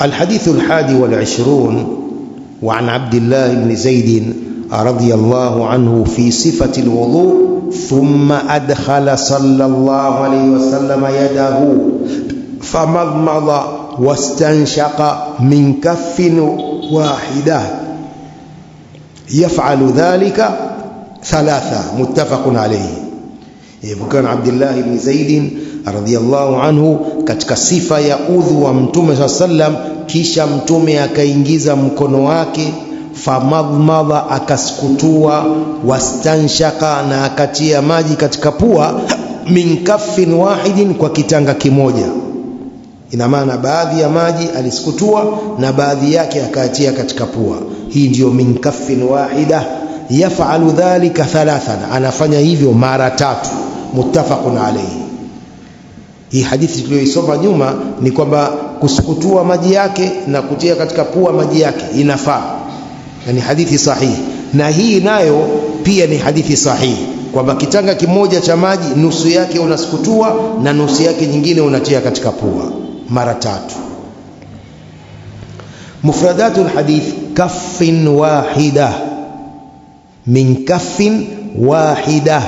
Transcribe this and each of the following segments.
الحديث 21 وعن عبد الله بن زيد رضي الله عنه في صفة الوضوء ثم أدخل صلى الله عليه وسلم يده فمضمض واستنشق من كف واحدة يفعل ذلك 3 متفق عليه. كان عبد الله بن زيد radhiyallahu anhu katika sifa ya udhu wa mtume sallam, kisha mtume akaingiza mkono wake, famadmadha akaskutua, wastanshaka na akatia maji katika pua, min kaffin wahidin kwa kitanga kimoja. Ina maana baadhi ya maji aliskutua na baadhi yake akatia katika pua. Hii ndio min kaffin wahida. Yafalu dhalika 3, anafanya hivyo mara 3. Muttafaqun alayhi. Hii hadithi tuliyoisoma nyuma ni kwamba kusukutua maji yake na kutia katika pua maji yake inafaa, yani hadithi sahihi. Na hii nayo pia ni hadithi sahihi kwamba kitanga kimoja cha maji nusu yake unasukutua na nusu yake nyingine unatia katika pua mara 3. Mufradatul hadith kaffin wahida min kaffin wahida.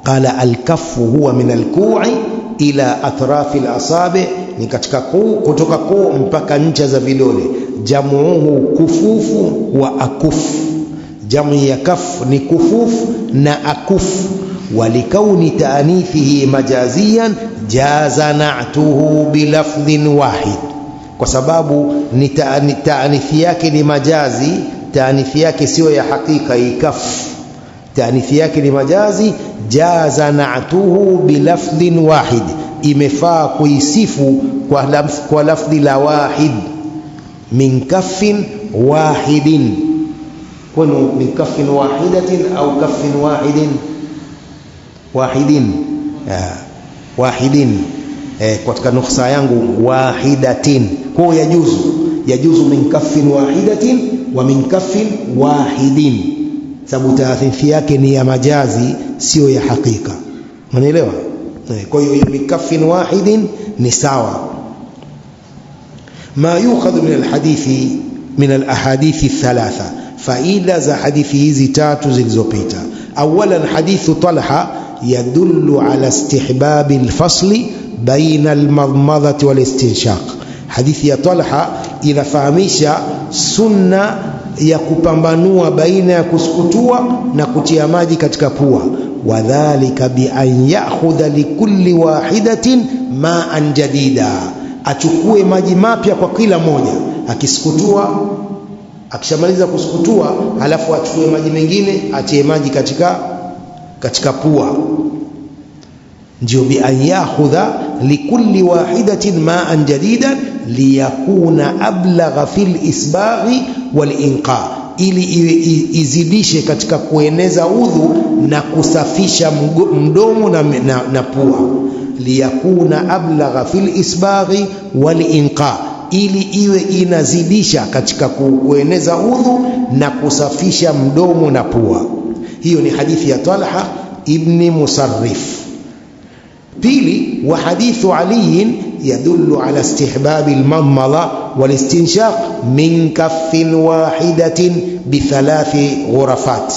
Qala al-kaffu huwa min al-ku'i ila atrafi al-asabi, ni katika kuu, kutoka kuu mpaka ncha za vidole. Jamuhu kufufu wa akufu. Jamu ya kaf ni kufufu na akufu. Walikauni taanithihi majaziyan jaza na'tuhu bilafdhin wahid, kwa sababu ni taanithi yake ni majazi, taanithi yake sio ya hakika. Ikaf taanithi yake ni majazi, jaza na'tuhu bilafdhin wahid, imefaa kuisifu kwa lafdhi la wahid. Min kaffin wahidin, kunu min kaffin wahidatin au kaffin wahidin, wahidin katika nukhsa yangu wahidatin, kwa yajuzu min kaffin wahidatin wa min kaffin wahidin, sababu taarifi yake ni ya majazi sio ya hakika. Unaelewa? Kwa hiyo min kaffin wahidin ni sawa. Ma yukhadhu min alhadithi min alahadithi 3, faida za hadithi hizi 3 zilizopita. Awalan, hadithu Talha yadullu ala istihbabi alfasli baina almadmadhati walistinshaq. Hadithi ya Talha inafahamisha sunna ya kupambanua baina ya kusukutua na kutia maji katika pua. Wadhalika bi an ya'khudha likulli wahidatin ma'an jadida, achukue maji mapya kwa kila moja. Akisukutua, akishamaliza kusukutua, halafu achukue maji mengine atie maji katika pua. Ndio bi an ya'khudha likulli wahidatin ma'an jadidan liyakuna ablagha fil isbaghi wal inqa, ili izidishe katika kueneza udhu na kusafisha mdomo na pua. Liyakuna ablagha fil isbaghi wal inqa, ili iwe inazidisha katika kueneza udhu na kusafisha mdomo na pua. Hiyo ni hadithi ya Talha ibn Musarrif. Pili, wa hadithu Ali yadullu ala istihbabi almadmadha walistinshaq min kaffin wahidatin bi 3 ghurafat.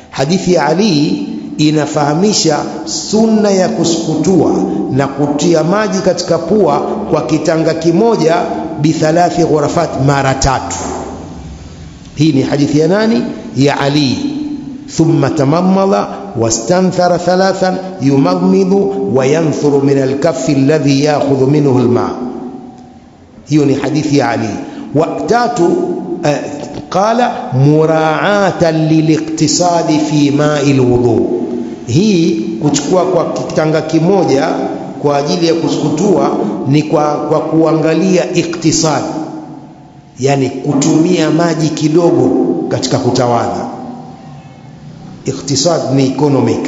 Hadithi ya Ali inafahamisha sunna ya kusukutua na kutia maji katika pua kwa kitanga kimoja bi 3 ghurafat, mara 3. Hii ni hadithi ya nani? Ya Ali. Thumma tamadmada wastanthara 3 yumadmidu wa yanthuru min alkaffi alladhi ya'khudhu minhu alma. Hiyo ni hadithi ya Ali. Wa 3, qala mura'atan liliqtisadi fi ma'i alwudu. Hii kuchukua kwa kitanga kimoja kwa ajili ya kusukutua ni kwa kuangalia iktisadi, yani kutumia maji kidogo katika kutawadha. Iktisad ni economic.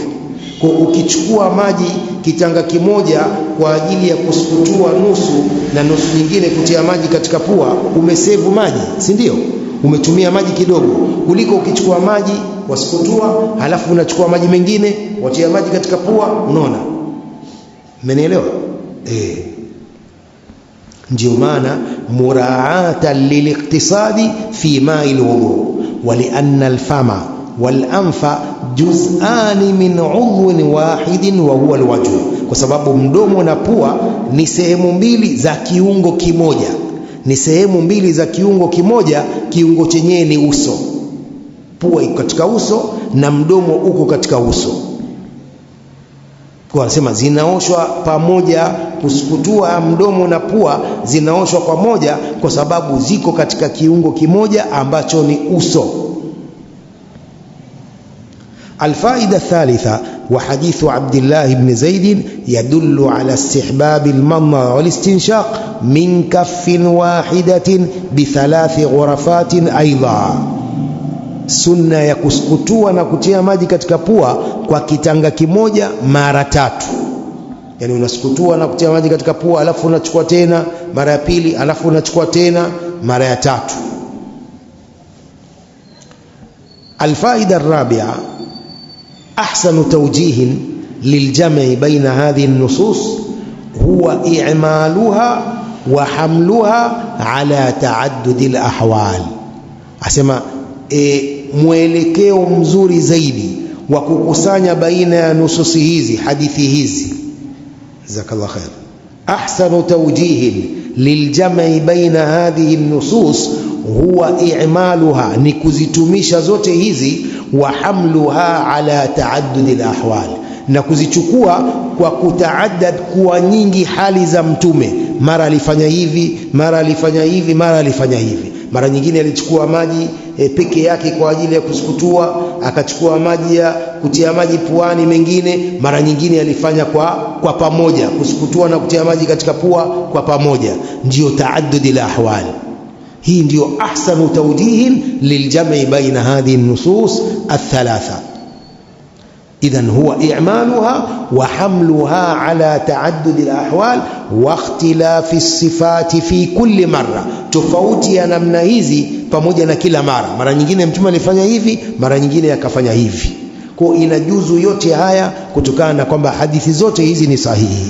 Kwa ukichukua maji kitanga kimoja kwa ajili ya kusukutua nusu na nusu nyingine kutia maji katika pua, umesevu maji, si ndio? Umetumia maji kidogo, kuliko ukichukua maji wasukutua halafu unachukua maji mengine watia maji katika pua. Unaona? Mmenielewa? Ndio maana muraatan liliktisadi fi ma'i alwudu, wa lianna alfama walanfa juz'ani min 'udhwin wahidin wa huwa alwajh, kwa sababu mdomo na pua ni sehemu mbili za kiungo kimoja, ni sehemu mbili za kiungo kimoja. Kiungo chenyewe ni uso. Pua iko katika uso na mdomo uko katika uso. Kwa anasema zinaoshwa pamoja, kusukutua mdomo na pua zinaoshwa pamoja kwa sababu ziko katika kiungo kimoja ambacho ni uso. الفائدة الثالثة وحديث عبد الله بن زيد يدل على استحباب المضمضة والاستنشاق من كف واحدة بثلاث غرفات أيضا. Sunna ya kusukutua na kutia maji katika pua kwa kitanga kimoja mara tatu. Yani unasukutua na kutia maji katika pua, alafu unachukua tena mara ya pili, alafu unachukua tena mara ya tatu. الفائدة الرابعة أحسن توجيه للجمع بين هذه النصوص هو إعمالها وحملها على تعدد الأحوال. أسمع mwelekeo mzuri zaidi wa kukusanya baina ya nususi hizi, hadithi hizi. Jazakallah khair. Ahsanu tawjihin liljam'i baina hadhihi an-nusus huwa i'maluha, ni kuzitumisha zote hizi, wa hamluha ala taaddud al-ahwal, na kuzichukua kwa kutaaddad, kuwa nyingi hali za mtume. Mara alifanya hivi, mara alifanya hivi, mara alifanya hivi. Mara nyingine alichukua maji peke yake kwa ajili ya kusukutua, akachukua maji ya kutia maji puani mengine. Mara nyingine alifanya kwa pamoja, kusukutua na kutia maji katika pua kwa pamoja. Ndio taaddud al-ahwal. Hii ndio ahsanu tawjihin liljam'i baina hadhihi an-nusus ath-thalatha. إذن هو إعمالها وحملها على تعدد الأحوال واختلاف الصفات في كل مرة. tofauti ya namna hizi pamoja na kila mara. Mara nyingine mtume alifanya hivi, mara nyingine akafanya hivi. Kwa inajuzu yote haya kutokana na kwamba hadithi zote hizi ni sahihi.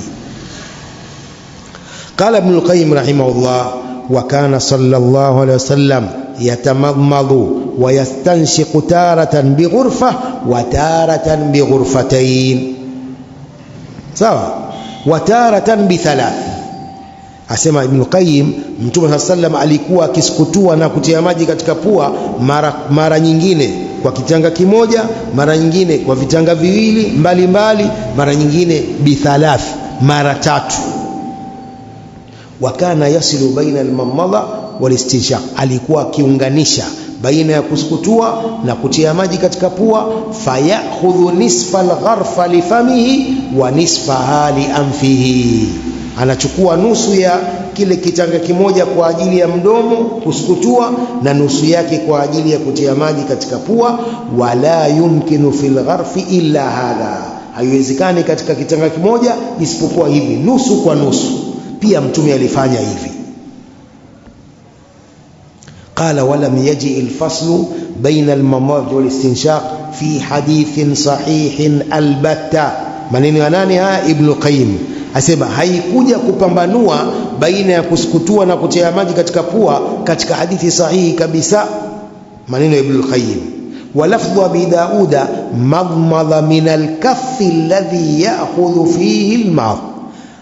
قال ابن القيم رحمه الله: وكان صلى الله عليه وسلم يتمضمض ويستنشق تارة بغرفة وتارة بغرفتين، سواء، وتارة بثلاث. Asema Ibn Qayyim, Mtume sallam alikuwa akisukutua na kutia maji katika pua mara nyingine kwa kitanga kimoja, mara nyingine kwa vitanga viwili mbalimbali, mara nyingine bithalath, mara tatu. Wakana yasilu baina al-mamadha wal-istinshaq, alikuwa akiunganisha baina ya kusukutua na kutia maji katika pua. Fayakhudhu nisfa al-gharfa li famihi wa nisfaha li anfihi, anachukua nusu ya kile kitanga kimoja kwa ajili ya mdomo kusukutua na nusu yake kwa ajili ya kutia maji katika pua. Wala yumkinu fil gharfi illa hadha, haiwezekani katika kitanga kimoja isipokuwa hivi, nusu kwa nusu. Pia mtume alifanya hivi. قال ولم يجئ الفصل بين المضمضة والاستنشاق في حديث صحيح البتة. maneno ya nani haya? Ibn Qayyim asema haikuja kupambanua baina ya kusukutua na kutia maji katika pua katika hadithi sahihi kabisa. Maneno ya Ibn Qayyim. ولفظ أبي داود مضمض من الكف الذي يأخذ فيه الماء,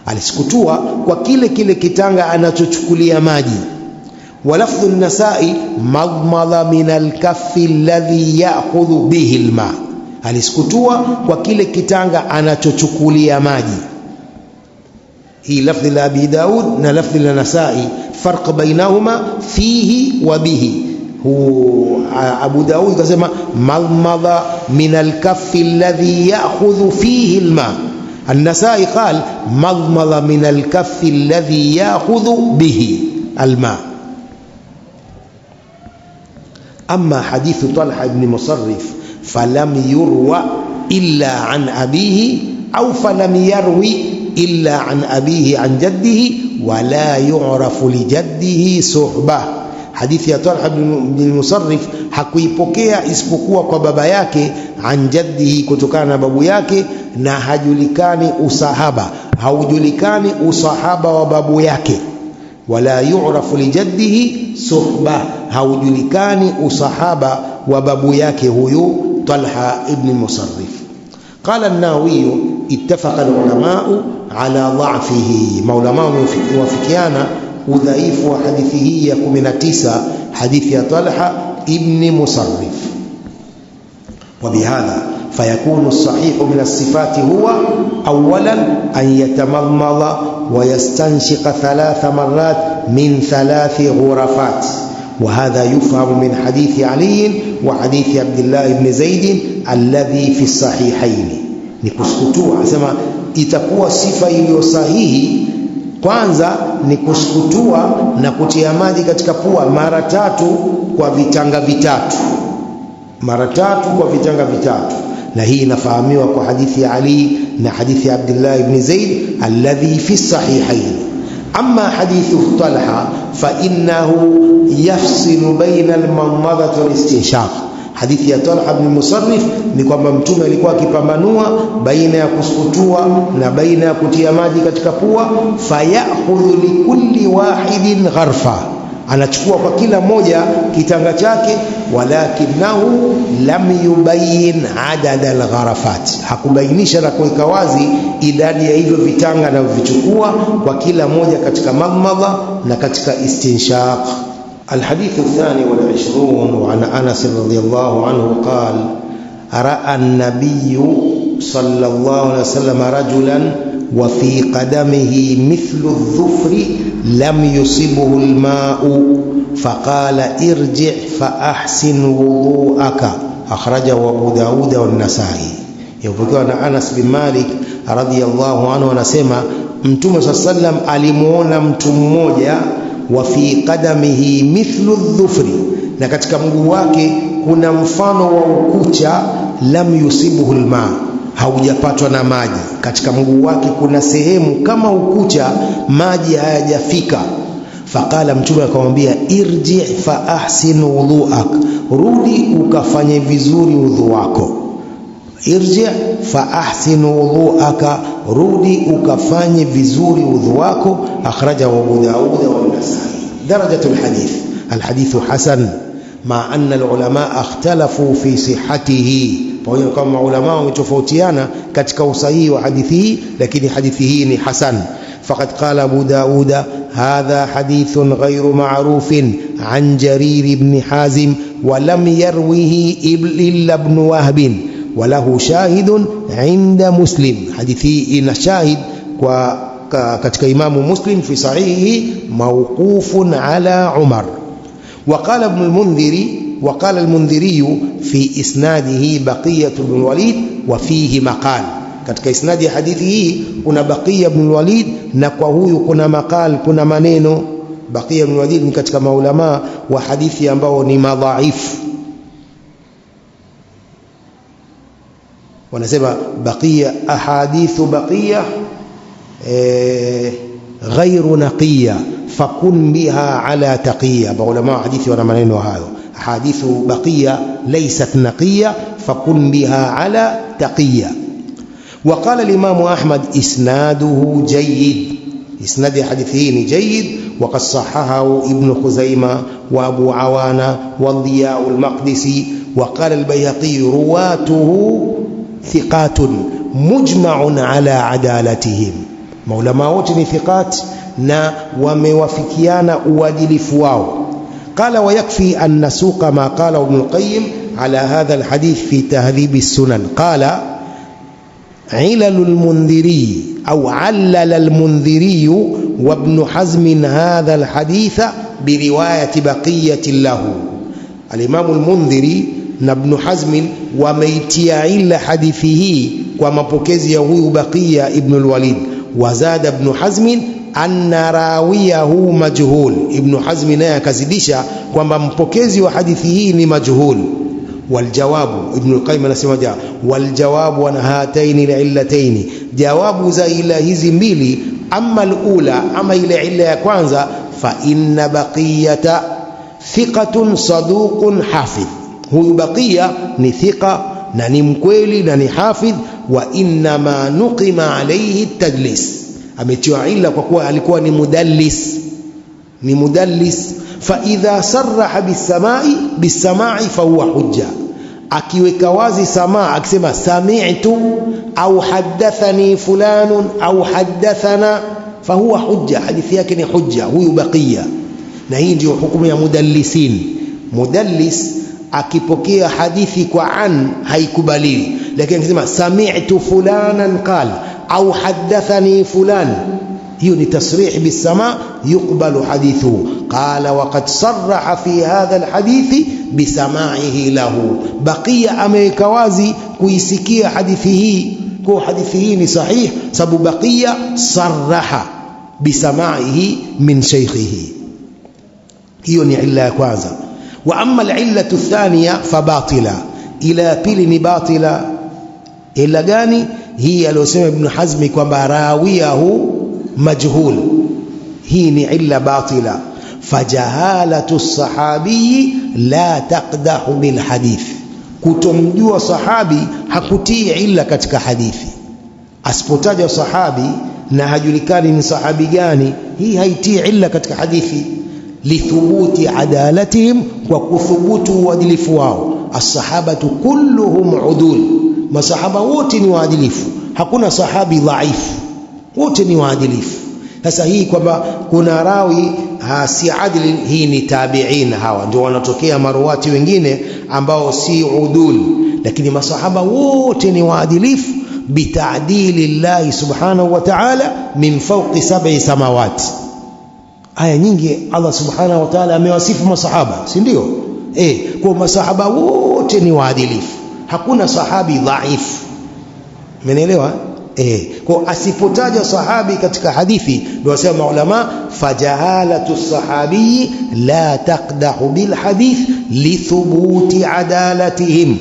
alisukutua kwa kile kitanga anachochukulia maji. ولفظ النسائي مضمض من الكف الذي يأخذ به الماء, alisukutua kwa kile kitanga anachochukulia maji. hii lafzi la Abi Daud na lafzi la Nasai, farq bainahuma fihi wa bihi. Abu Daud kasema madmadha min al-kaffi alladhi ya'khudhu fihi al-ma. An-Nasai qal madmadha min al-kaffi alladhi ya'khudhu bihi al-ma. أما حديث طلحة بن مصرف فلم يروى إلا عن أبيه أو فلم يروي إلا عن أبيه عن جده ولا يعرف لجده صحبة. حديث يا طلحة بن مصرف hakuipokea isipokuwa kwa baba yake, an jaddihi, kutokana na babu yake, na hajulikani usahaba, haujulikani usahaba wa babu yake. wala yu'rafu lijaddihi suhba, haujulikani usahaba wa babu yake huyu Talha ibn Musarrif. Qala an-Nawawi ittafaqa al-ulama'u ala dha'fihi, maulama wafikiana udhaifu wa hadithi hii ya 19, hadithi ya Talha ibn Musarrif. وبهذا فيكون الصحيح من الصفات هو أولا أن يتمضمض ويستنشق 3 مرات من 3 غرفات، وهذا يفهم من حديث علي وحديث عبد الله بن زيد الذي في الصحيحين. نكسكتوا asema itakuwa sifa iliyo sahihi kwanza ni kusukutua na kutia maji katika pua mara 3 kwa vitanga vitatu, mara 3 kwa vitanga vitatu, na hii inafahamiwa kwa hadithi ya Ali na hadithi ya Abdullah ibn Zaid alladhi fi sahihayn. Amma hadithu Talha fa innahu yafsilu baina al-madmadati wal-istinshaq. Hadithi ya Talha ibn Musarrif ni kwamba mtume alikuwa akipambanua baina ya kusukutua na baina ya kutia maji katika pua. Fayakhudhu likulli wahidin gharfa, anachukua kwa kila moja kitanga chake. Walakinahu lam yubayyin adad al-gharafat, hakubainisha na kuweka wazi idadi ya hivyo vitanga na vichukua kwa kila moja katika madmadha na katika istinshaq. الحديث 22 وعن أنس رضي الله عنه قال: رأى النبي صلى الله عليه وسلم رجلا وفي قدمه مثل الظفر لم يصبه الماء فقال: ارجع فأحسن وضوءك، أخرجه أبو داود والنسائي. يقول أنس بن مالك رضي الله عنه anasema Mtume صلى الله عليه وسلم alimuona mtu mmoja wa fi qadamihi mithlu dhufri, na katika mguu wake kuna mfano wa ukucha, lam yusibuhu alma, haujapatwa na maji. Katika mguu wake kuna sehemu kama ukucha, maji hayajafika. Faqala, mtume akamwambia, irji fa ahsin wudhuak, rudi ukafanye vizuri udhu wako. Irji fa ahsin wudhuaka, rudi ukafanye vizuri udhu wako. Akhrajahu Abu Daud wa Nasai. Darajatu alhadith, alhadithu hasan ma anna alulama ikhtalafu fi sihhatihi, pamoja kama ulama wametofautiana katika usahihi wa hadithi hii, lakini hadithi hii ni hasan. Faqad qala Abu Daud hadha hadithun ghayru ma'rufin an Jarir ibn Hazim wa lam yarwihi illa ibn Wahb walahu shahidun inda Muslim. Hadithi ina shahid kwa katika Imamu Muslim fi sahihi mawqufun ala Umar. وقال ابن المنذري وقال المنذري في إسناده بقية بن الوليد وفيه مقال. katika isnadi ya hadithi hii kuna Baqiya ibn al-Walid na kwa huyu kuna maqal, kuna maneno. Baqiya ibn al-Walid ni katika maulama wa hadithi ambao ni madhaifu, wanasema Baqiya ahadithu Baqiya ghairu naqiya fakun biha ala taqiya. Maulama hadithi wana maneno hayo, hadithu Baqiya laysat naqiya fakun biha ala taqiya. وقال الإمام أحمد إسناده جيد، إسناد حديثه جيد، وقد صححه ابن خزيمة وأبو عوانة والضياء المقدسي. وقال البيهقي رواته ثقات مجمع على عدالتهم، maulama wote ni thiqat na wamewafikiana uadilifu wao. Qala wa yakfi an nasuqa ma qala Ibn al-Qayyim ala hadha al-hadith fi tahdhib as-sunan. Qala علل المنذري أو علل المنذري وابن حزم هذا الحديث برواية بقية له. الإمام المنذري وابن حزم وميتيا إلا حديثه ومبوكزي هو بقية ابن الوليد. وزاد ابن حزم أن راويه مجهول. ابن حزم نايا كزديشا ومبوكزي وحديثه مجهول. والجواب ابن القيم anasema والجواب عن هاتين العلتين، جواب za ila hizi mbili, amma alula, ama ile illa ya kwanza, fa inna baqiyata thiqatun saduqun hafidh, huyu Baqiya ni thiqa na ni mkweli na ni hafidh. Wa inna ma nuqima alayhi tadlis, ametiwa illa kwa kuwa alikuwa ni mudallis, ni mudallis. Fa idha sarraha bisamai fahuwa hujja, akiweka wazi samaa, akisema sami'tu au haddathani fulanun au haddathana, fahuwa hujja, hadithi yake ni hujja, huyu baqiya. Na hii ndio hukumu ya mudallisin. Mudallis akipokea hadithi kwa an haikubaliwi, lakini akisema sami'tu fulanan qala au haddathani fulan, hiyo ni tasrih bisama, yuqbalu hadithu. Qala waqad sarraha fi hadha alhadithi bisama'ihi lahu, baqiya ameweka wazi kuisikia hadithi hii, kwa hadithi hii ni sahih sababu baqiya sarraha bisama'ihi min shaykhihi. hiyo ni illa ya kwanza. Wa amma al-illatu thaniya fabatila, ila pili ni batila. Ila gani? Hii aliyosema Ibn Hazmi kwamba rawiyahu majhul, hii ni illa batila. Fajahalatu sahabi la taqdahu bil hadith, kutomjua sahabi hakutii illa katika hadithi. Asipotaja sahabi na hajulikani ni sahabi gani, hii haitii illa katika hadithi. Lithubuti adalatihim, kwa kuthubutu uadilifu wao. As-sahabatu kulluhum udul, masahaba wote ni waadilifu, hakuna sahabi dhaifu, wote ni waadilifu. Sasa hii kwamba kuna rawi si adili, hii ni tabi'in, hawa ndio wanatokea maruwati wengine ambao si udul, lakini masahaba wote ni waadilifu bitadili llahi subhanahu wa ta'ala min fawqi 7 samawati. Aya nyingi Allah subhanahu wa ta'ala amewasifu masahaba, si ndio? Kwa masahaba wote ni waadilifu, hakuna sahabi dhaifu. Umeelewa? Kwa asipotaja sahabi katika hadithi, ndio wasema ulama fajahalatu sahabi la taqdahu bil hadith lithubuti adalatihim.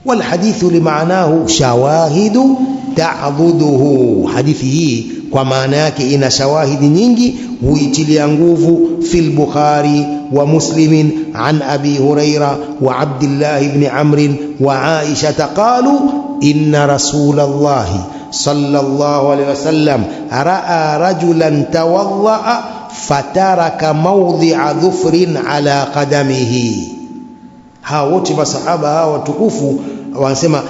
Wal hadithu limaanahu shawahidu ta'dhuduhu, hadithi hii kwa maana yake ina shawahidi nyingi, huitilia nguvu. Fil Bukhari wa Muslim an Abi Huraira wa Abdullah ibn Amr wa Aisha qalu inna Rasulullah sallallahu alayhi wasallam ra'a rajulan tawadda'a fataraka mawdhi'a dhufrin ala qadamihi. Hawa wote masahaba hawa watukufu wanasema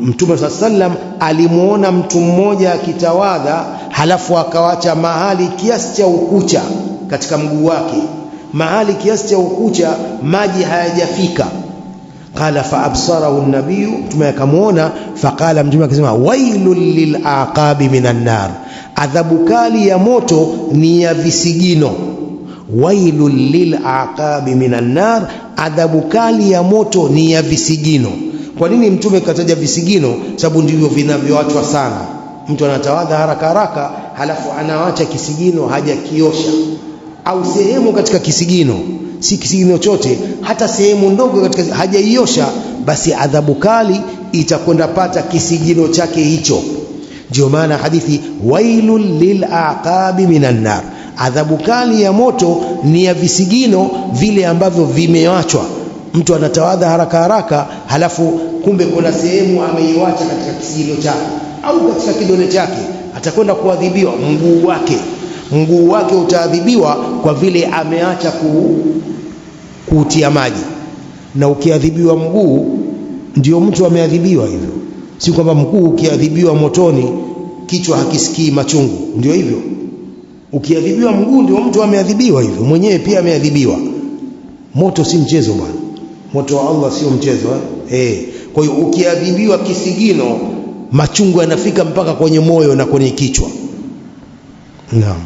Mtume sallam alimuona mtu mmoja akitawadha, halafu akawacha mahali kiasi cha ukucha katika mguu wake, mahali kiasi cha ukucha maji hayajafika. Qala fa absarahu an-nabiy, Mtume akamuona. Faqala, Mtume akasema wailul lil aqabi minan nar, adhabu kali ya moto ni ya visigino. Wailul lil aqabi minan nar, adhabu kali ya moto ni ya visigino. Kwa nini Mtume kataja visigino? Sababu ndivyo vinavyoachwa sana. Mtu anatawadha haraka haraka, halafu anawacha kisigino hajakiosha, au sehemu katika kisigino, si kisigino chote, hata sehemu ndogo katika hajaiosha, basi adhabu kali itakwenda pata kisigino chake hicho. Ndio maana hadithi wailul lil aqabi minan nar, adhabu kali ya moto ni ya visigino vile ambavyo vimeachwa. Mtu anatawadha haraka haraka, halafu kumbe kuna sehemu ameiacha katika kisigino chake au katika kidole chake, atakwenda kuadhibiwa. Mguu wake utaadhibiwa kwa vile ameacha kuutia maji. Na ukiadhibiwa mguu ndio mtu ameadhibiwa hivyo, si kwamba mguu ukiadhibiwa motoni kichwa hakisikii machungu. Ndio hivyo, ukiadhibiwa mguu ndio mtu ameadhibiwa hivyo, mwenyewe pia ameadhibiwa. Moto si mchezo bwana, moto wa Allah sio mchezo. Kwa hiyo ukiadhibiwa kisigino, machungu yanafika mpaka kwenye moyo na kwenye kichwa. Naam.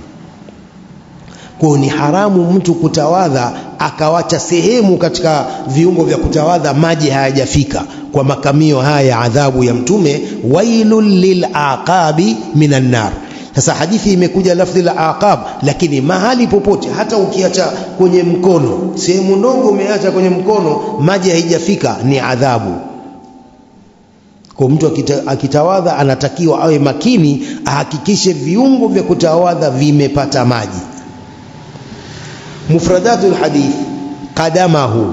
Kwa ni haramu mtu kutawadha akawacha sehemu katika viungo vya kutawadha maji hayajafika. Kwa makamio haya adhabu ya Mtume, wailul lil aqabi minan nar. Sasa hadithi imekuja lafzi la aqab, lakini mahali popote, hata ukiacha kwenye mkono, sehemu ndogo umeacha kwenye mkono, maji haijafika, ni adhabu. Kwa mtu akitawadha anatakiwa awe makini, ahakikishe viungo vya kutawadha vimepata maji. Mufradatul hadith, qadamahu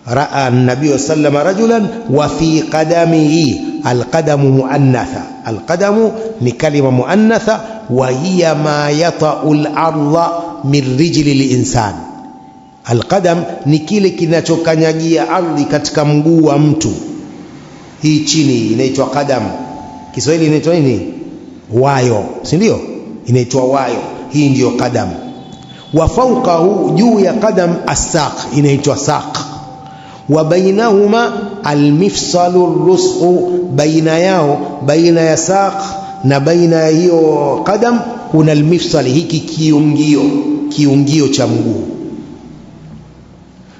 ra'a an-nabiy sallallahu alayhi rajulan wa fi qadamihi, alqadamu muannatha, alqadamu ni kalima muannatha, wa hiya ma yata'u al-ardha min rijli al-insan. Al-qadam ni kile kinachokanyagia ardhi katika mguu wa mtu. Hii chini inaitwa qadam. Kiswahili inaitwa nini? Wayo, si ndio? Inaitwa wayo. Hii ndio qadam. Wa fawqahu, juu ya qadam, as-saq, inaitwa saq. Wa bainahuma al-mifsalu ar-rusqu, baina yao, baina ya saq na baina ya hiyo qadam kuna al-mifsal, hiki kiungio cha mguu.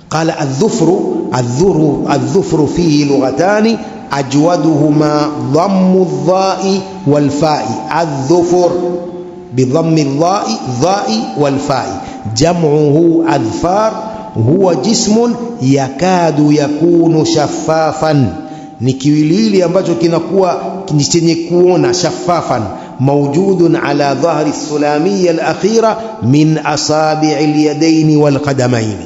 Qala adh-dhufru fihi lughatani ajwaduhuma dhammu adh-dha'i wal-fa'i. Adh-dhufr بضم الضاء والفاء جمعه أظفار هو جسم يكاد يكون شفافا, ni kiwiliwili ambacho kinakuwa chenye kuona, shaffafan, mawjudun ala dhahri sulamiyya al-akhira min asabi' al-yadayn wal-qadamayn.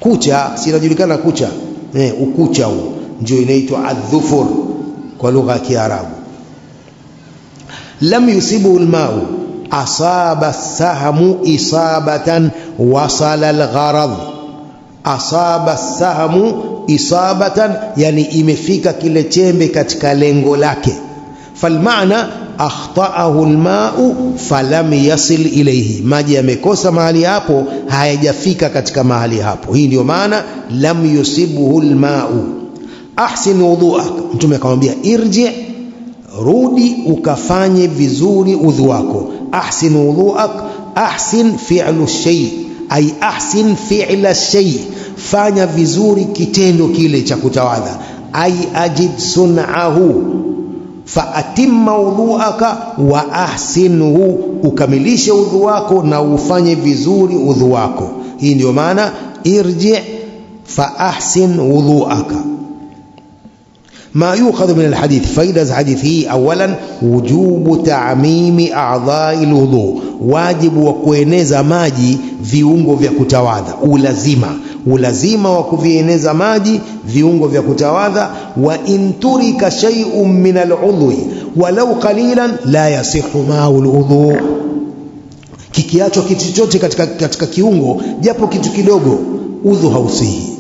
Kucha sinajulikana kucha, ukucha huo ndio inaitwa adh-dhufur kwa lugha ya Kiarabu. Lam yusibu al-ma'u asaba as-sahmu isabatan wasala al-gharad. Asaba as-sahmu isabatan, yani imefika kile chembe katika lengo lake. Falmaana akhtaahu al-ma'u falam yasil ilayhi, maji yamekosa mahali hapo, hayajafika katika mahali hapo. Hii ndio maana lam yusibuhu al-ma'u. Ahsin wudu'ak, mtume akamwambia irji, rudi ukafanye vizuri udhu wako. Ahsin wudu'ak, ahsin fi'lu shay, ay ahsin fi'la shay, fanya vizuri kitendo kile cha kutawadha. Ay ajid sun'ahu fa atimma wudu'aka wa ahsinhu, ukamilishe udhu wako na ufanye vizuri udhu wako. Hii ndio maana irji fa ahsin wudu'aka. ما يؤخذ من الحديث, فائدة الحديث: أولا وجوب تعميم أعضاء الوضوء, واجب وكوeneza maji viungo vya kutawadha, ulazima wa kuvieneza maji viungo vya kutawadha. Wa in turika shay'un min al-udwi walau qalilan la yasihu ma'u al-udhu, kikiachwa kitu chochote katika kiungo japo kitu kidogo, udhu hausihi.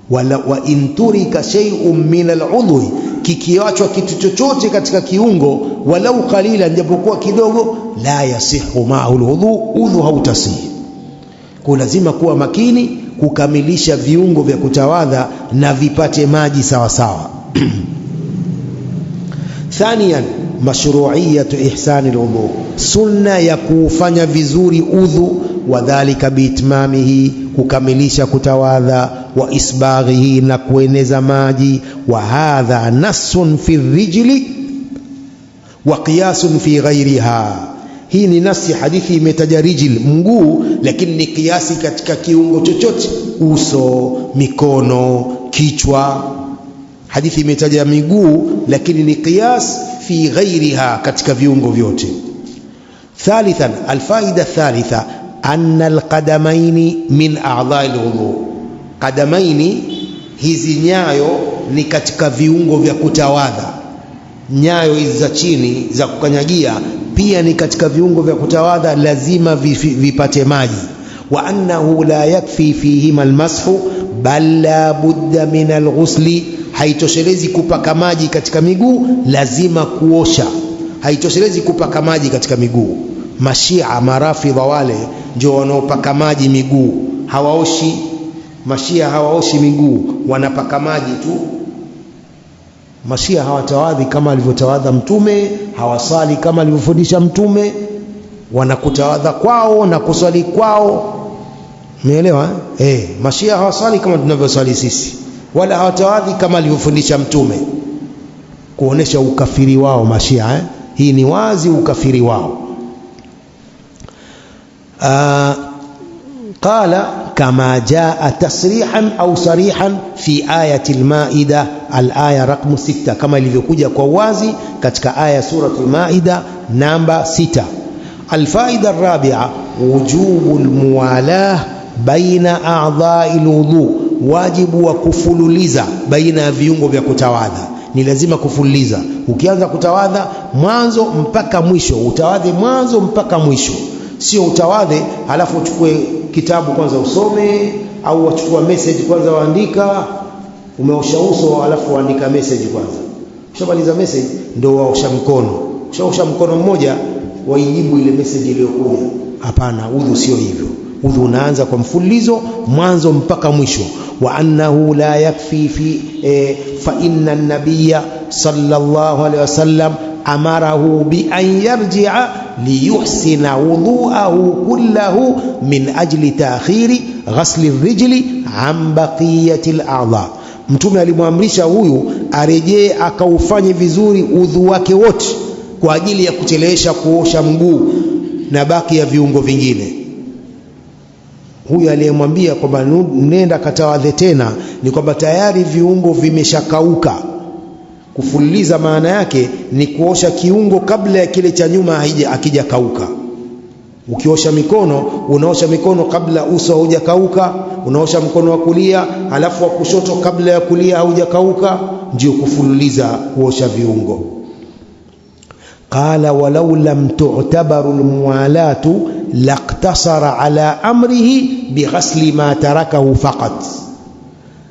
Wa in turika shay'un min al-udwi, kikiachwa kitu chochote katika kiungo, walau qalilan, japokuwa kidogo, la yasihu ma'u al-udhu, udhu hautasihi. Kwa lazima kuwa makini kukamilisha viungo vya kutawadha na vipate maji sawa sawa. Thaniyan mashru'iyatu ihsani al-wudu, sunna ya kufanya vizuri udhu, wadhalika biitmamihi, kukamilisha kutawadha, wa isbaghihi, na kueneza maji. Wa hadha nassun fi rijli wa qiyasun fi ghairiha, hii ni nasi, hadithi imetaja rijil, mguu, lakini ni kiasi katika kiungo chochote, uso, mikono, kichwa. Hadithi imetaja miguu, lakini ni qiyas fi ghairiha, katika viungo vyote. Thalithan, alfaida thalitha, anna alqadamaini min a'dha'i alwudu. Qadamaini, hizi nyayo ni katika viungo vya kutawadha. Nyayo hizi za chini za kukanyagia pia ni katika viungo vya kutawadha, lazima vipate maji. Wa annahu la yakfi fihima almashu bal la budda min alghusli, haitoshelezi kupaka maji katika miguu, lazima kuosha. Haitoshelezi kupaka maji katika miguu. Mashia marafidha wale ndio wanaopaka maji miguu, hawaoshi. Mashia hawaoshi miguu, wanapaka maji tu. Mashia hawatawadhi kama alivyotawadha Mtume, hawasali kama alivyofundisha Mtume, wanakutawadha kwao na kusali kwao. Umeelewa? Mashia hawasali kama tunavyosali sisi, wala hawatawadhi kama alivyofundisha Mtume, kuonesha ukafiri wao Mashia. Hii ni wazi ukafiri wao. قال كما جاء تصريحا أو صريحا في آية المائدة الآية رقم 6, كما ilivyokuja kwa wazi katika aya sura al-Maida namba 6. الفائدة الرابعة وجوب الموالاة بين أعضاء الوضوء, wajibu wa kufululiza baina ya viungo vya kutawadha. ni lazima kufululiza. Ukianza kutawadha mwanzo mpaka mwisho, utawadhe mwanzo mpaka mwisho. Sio utawadhe halafu uchukue kitabu kwanza usome, au wachukua message kwanza waandika, umeosha uso halafu waandika message kwanza. Ushamaliza message ndio waosha mkono. Ushaosha mkono mmoja waijibu ile message iliyokuja. Hapana, udhu sio hivyo. Udhu unaanza kwa mfululizo mwanzo mpaka mwisho. Wa annahu la yakfi fa inna an-nabiyya sallallahu alayhi wasallam amarahu bi an yarji'a liyuhsina wudhu'ahu kullahu min ajli ta'khiri ghasli ar-rijli an baqiyati al-a'dha. Mtume alimwamrisha huyu arejee akaufanye vizuri udhu wake wote kwa ajili ya kuchelewesha kuosha mguu na baki ya viungo vingine. Huyu aliyemwambia kwamba nenda katawadhe tena ni kwamba tayari viungo vimeshakauka. Kufululiza maana yake ni kuosha kiungo kabla ya kile cha nyuma akija kauka. Ukiosha mikono, unaosha mikono kabla uso haujakauka, unaosha mkono wa kulia halafu wa kushoto kabla ya kulia haujakauka, ndio kufululiza kuosha viungo. Qala walau lam tu'tabaru almuwalatu laqtasara ala amrihi bighasli ma tarakahu faqat.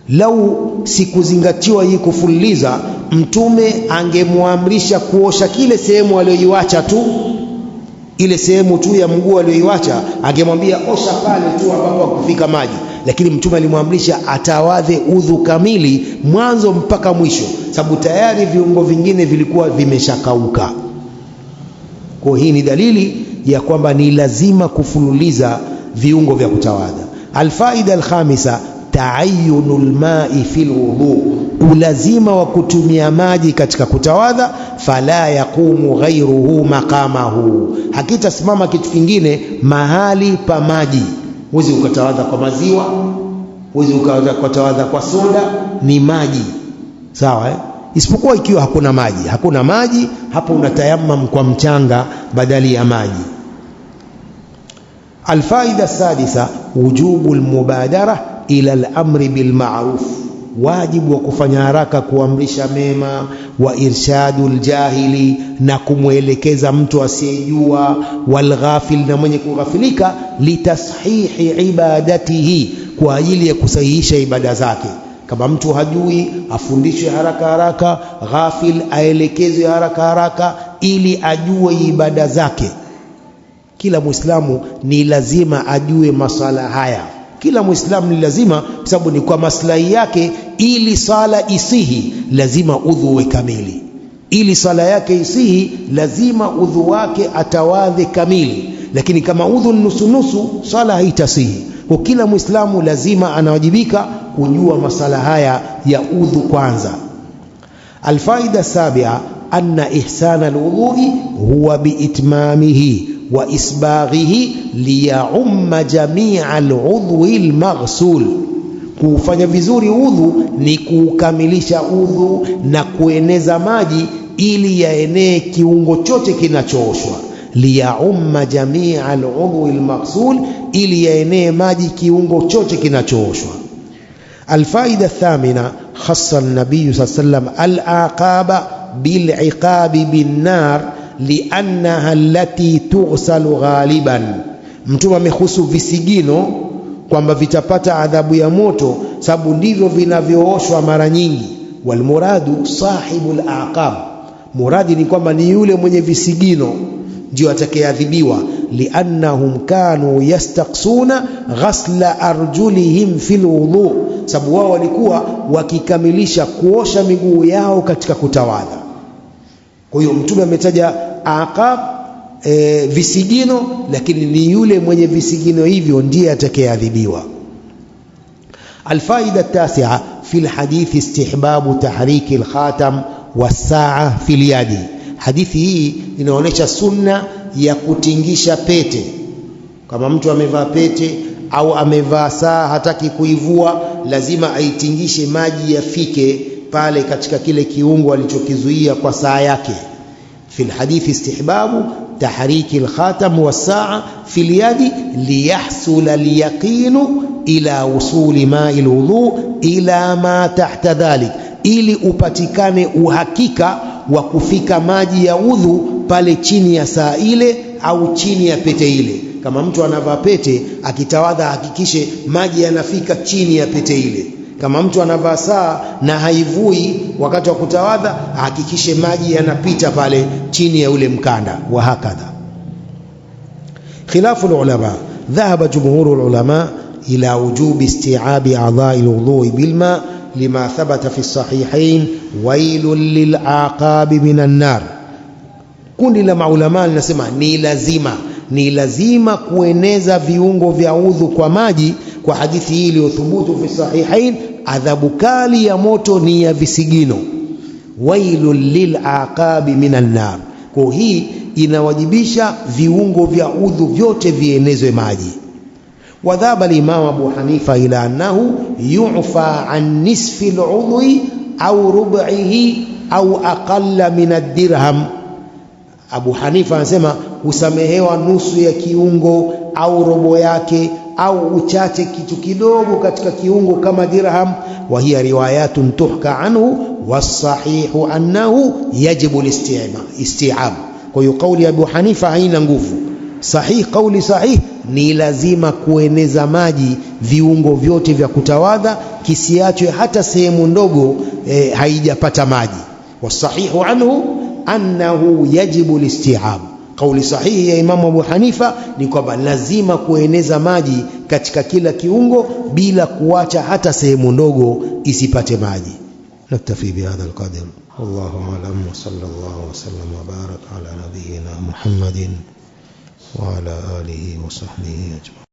Lau sikuzingatiwa hii kufululiza, mtume angemwamrisha kuosha kile sehemu aliyoiacha tu, ile sehemu tu ya mguu aliyoiacha, angemwambia osha pale tu ambapo hakufika maji. Lakini mtume alimwamrisha atawadhe udhu kamili mwanzo mpaka mwisho, sababu tayari viungo vingine vilikuwa vimeshakauka. Kwa hii ni dalili ya kwamba ni lazima kufululiza viungo vya kutawadha. Alfaida alkhamisa ta'ayyunul ma'i fil wudu, ulazima wa kutumia maji katika kutawadha. Fala yaqumu ghayruhu maqamahu, hakitasimama kitu kingine mahali pa maji. Huwezi ukatawadha kwa maziwa, huwezi ukatawadha kwa soda, ni maji sawa isipokuwa ikiwa hakuna maji. Hakuna maji, hapo unatayammam kwa mchanga badali ya maji. Alfaida sadisa wujubu almubadara ila al-amri bil ma'ruf, wajibu wa kufanya haraka kuamrisha mema, wa irshadul jahili, na kumwelekeza mtu asiyejua, wal ghafil, na mwenye kughafilika, litashihi ibadatihi, kwa ajili ya kusahihisha ibada zake. Kama mtu hajui afundishwe haraka haraka, ghafil aelekezwe haraka haraka ili ajue ibada zake. Kila Muislamu ni lazima ajue masala haya. Kila Muislamu ni lazima, kwa sababu ni kwa maslahi yake. Ili sala isihi lazima udhu uwe kamili. Ili sala yake isihi lazima udhu wake atawadhe kamili. Lakini kama udhu nusu nusu, sala haitasihi. Kwa kila Muislamu lazima anawajibika kujua masala haya ya udhu kwanza. Alfaida sabia anna ihsana alwudhu'i huwa biitmamihi wa isbaghihi liyaumma jamia aludhwi almaghsul. Kufanya vizuri udhu ni kukamilisha udhu na kueneza maji ili yaenee kiungo chote kinachooshwa. Liyaumma jamia aludhwi almaghsul, ili yaenee maji kiungo chote kinachooshwa. Alfaida thamina khassa an-nabiy sallallahu alayhi wasallam al-aqaba bil-iqabi bin-nar liannaha allati tughsalu ghaliban. Mtume amehusu visigino kwamba vitapata adhabu ya moto sababu ndivyo vinavyooshwa mara nyingi. Walmuradu sahibul aqab, muradi ni kwamba ni yule mwenye visigino ndio atakayeadhibiwa. Liannahum kanu yastaqsuna ghasla arjulihim fil wudu, sababu wao walikuwa wakikamilisha kuosha miguu yao katika kutawadha. Kwa hiyo mtume ametaja aqab, visigino, lakini ni yule mwenye visigino hivyo ndiye atakayeadhibiwa. Alfaida tasi'a fil hadith istihbabu tahriki alkhatam was-sa'a fil yadi. Hadithi hii inaonyesha sunna ya kutingisha pete. Kama mtu amevaa pete au amevaa saa hataki kuivua, lazima aitingishe, maji yafike pale katika kile kiungo alichokizuia kwa saa yake. Fil hadithi istihbabu tahriki alkhatam was-sa'a fil yadi liyahsula al-yaqinu ila wusuli ma'i al-wudu ila ma tahta dhalik, ili upatikane uhakika wa kufika maji ya udhu pale chini ya saa ile au chini ya pete ile. Kama mtu anavaa pete, akitawadha hakikishe maji yanafika chini ya pete ile. Kama mtu anavaa saa na haivui wakati wa kutawadha, hakikishe maji yanapita pale chini ya ule mkanda. Wa hakadha khilafu ulama, dhahaba jumhur ulama ila wujubi isti'abi a'dha'i al-wudhu'i bilma lima thabata fi sahihain wailul lil'aqabi minan nar. Kundi la maulama linasema ni lazima kueneza viungo vya udhu kwa maji, kwa hadithi hii iliyothubutu fi sahihain, adhabu kali ya moto ni ya visigino. Wailul lil'aqabi minan nar. Kwa hii inawajibisha viungo vya udhu vyote vienezwe maji. Wadhaba al-Imam Abu Hanifa ila annahu yu'fa an nisfi al-udhi au rub'ihi au aqalla min ad-dirham. Abu Hanifa anasema husamehewa nusu ya kiungo au robo yake au uchache kitu kidogo katika kiungo kama dirham. Wa hiya riwayatun tuhka anhu was-sahihu annahu yajibu al-isti'ab. Kwa hiyo kauli ya Abu Hanifa haina nguvu. Kauli sahih ni lazima kueneza maji viungo vyote vya kutawadha, kisiachwe hata sehemu ndogo haijapata maji. Wasahihu anhu annahu yajibu al-isti'ab. Kauli sahihi ya Imam Abu Hanifa ni kwamba lazima kueneza maji katika kila kiungo bila kuacha hata sehemu ndogo isipate maji. Naktafi bihadha al-qadr. Wallahu a'lam wa sallallahu wa sallam wa baraka ala nabiyyina Muhammadin wa ala alihi wa sahbihi ajma'in.